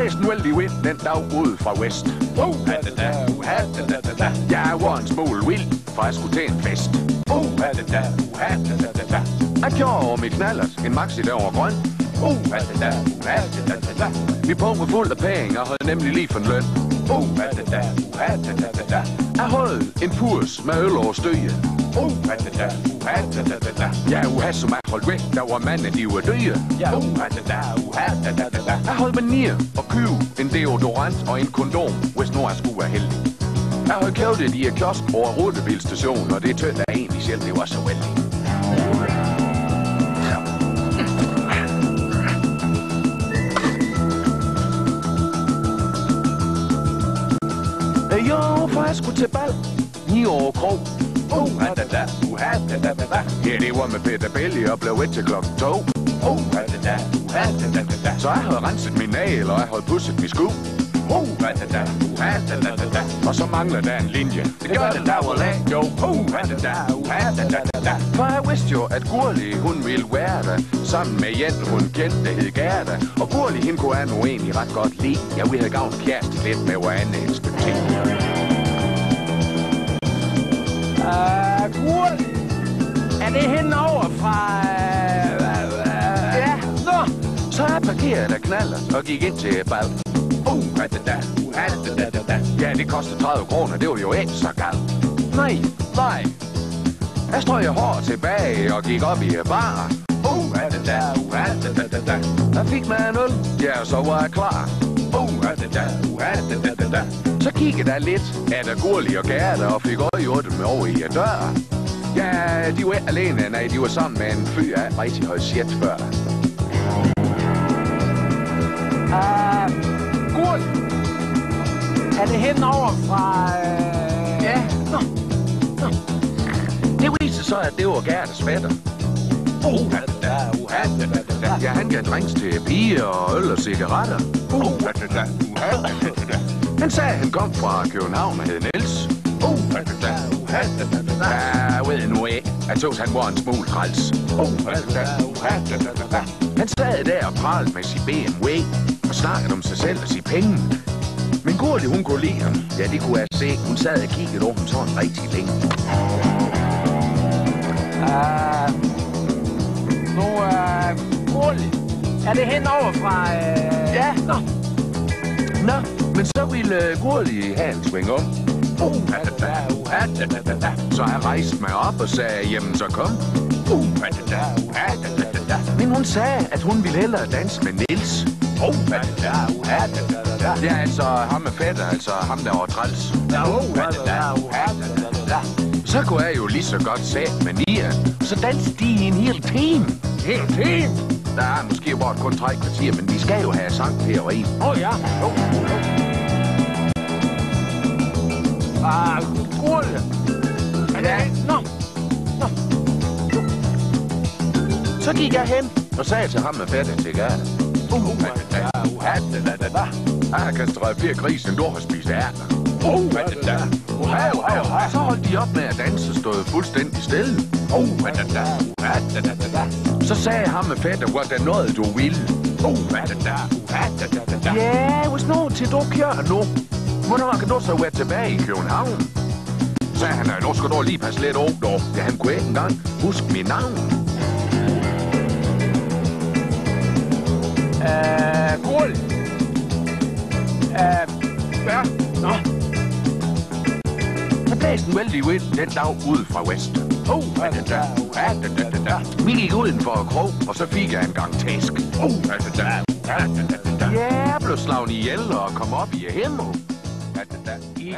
blæste en vældig vind den dag ude fra vest. Jeg var en smule vild, for jeg skulle til en fest. Jeg gjorde mit knallert, en maxi der var grøn. Vi punkt var fuld af penge og havde nemlig lige for en løn. Jeg holdt en purs med øl over støje. Ja, uha, som jeg holdt væk, der var manden, de var døde. Jeg holdt mig ned og køb en deodorant og en kondom, hvis nu jeg skulle være heldig. Jeg havde købt det i et kiosk over rutebilstationen, og det tødte jeg egentlig selv, det var så vældig. Jo, for jeg skulle til bal, 9 år krog. Ja, det var med Peter Belli og blev ved til klokken 2. Så jeg havde renset min nagel, og jeg havde pudset min sko. Og så mangler der en linje. Det gør det, der var lag, jo. For jeg vidste jo, at Gurli, hun ville være der, sammen med Jens, hun kendte, der hed Gerda. Og Gurli, hende kunne jeg nu egentlig ret godt lide. Ja, vi havde gavnet kæreste lidt med hver anden inspektering. Gurli, er det hende over fra... Ja, nå. Så jeg parkerede der knallert og gik ind til bal. Ja, det kostede 30 kroner, det var jo ikke så galt. Nej. Jeg strøg hårdt tilbage og gik op i bar. Jeg fik mig en øl, ja, så var jeg klar. Så kiggede jeg lidt af der Gurli og Gerda og fik øje med over i dør. Ja, de var ikke alene, nej, de var sammen med en fyr af rigtig høj shit før. Gurli, er det hende over fra... Ja, nå. Det viste så, at det var Gerdas fætter. Ja, han gav drinks til piger og øl og cigaretter. Han sagde, at han kom fra København og hed Niels. Ja, jeg ved nu ikke. Jeg tog, han var en smule træls. Han sad der og pralede med sin BMW og snakkede om sig selv og sine penge. Men Gurli, hun kunne lide ham. Ja, det kunne jeg se. Hun sad og kiggede over ham sådan rigtig længe. Gurli, er det hende over fra... Ja, nå, men så ville Gurli have en swing om. Så jeg rejste mig op og sagde, jamen så kom. Men hun sagde, at hun ville hellere danse med Niels. Ja, altså ham med fætter, altså ham der var træls. Så kunne jeg jo lige så godt sige med Nia. Så dansede de i en hel time. Helt team? Der er måske bare kun 3 kvarter, men vi skal jo have sang her og en. Ja. Gurli. Ja. Nå. Så gik jeg hen og sagde til ham med fætter til Gerda. Jeg kan strøge 4 gris, end du har spist ærter. Så holdt de op med at danse og stod fuldstændig stille. Så sagde ham med fætter, hvor der noget du ville. Ja, hvis nu til du kører nu, hvornår kan du så være tilbage i København? Sagde han, nu skal du lige passe lidt over, dog. Ja, han kunne ikke engang huske mit navn. Gurli. Ja. Nå. Jeg blæste en vældig vind den dag ude fra vest. Vi gik uden for et krog, og så fik jeg en gang tæsk. Ja, jeg blev slagen ihjel og kom op i himmel. Ihjel?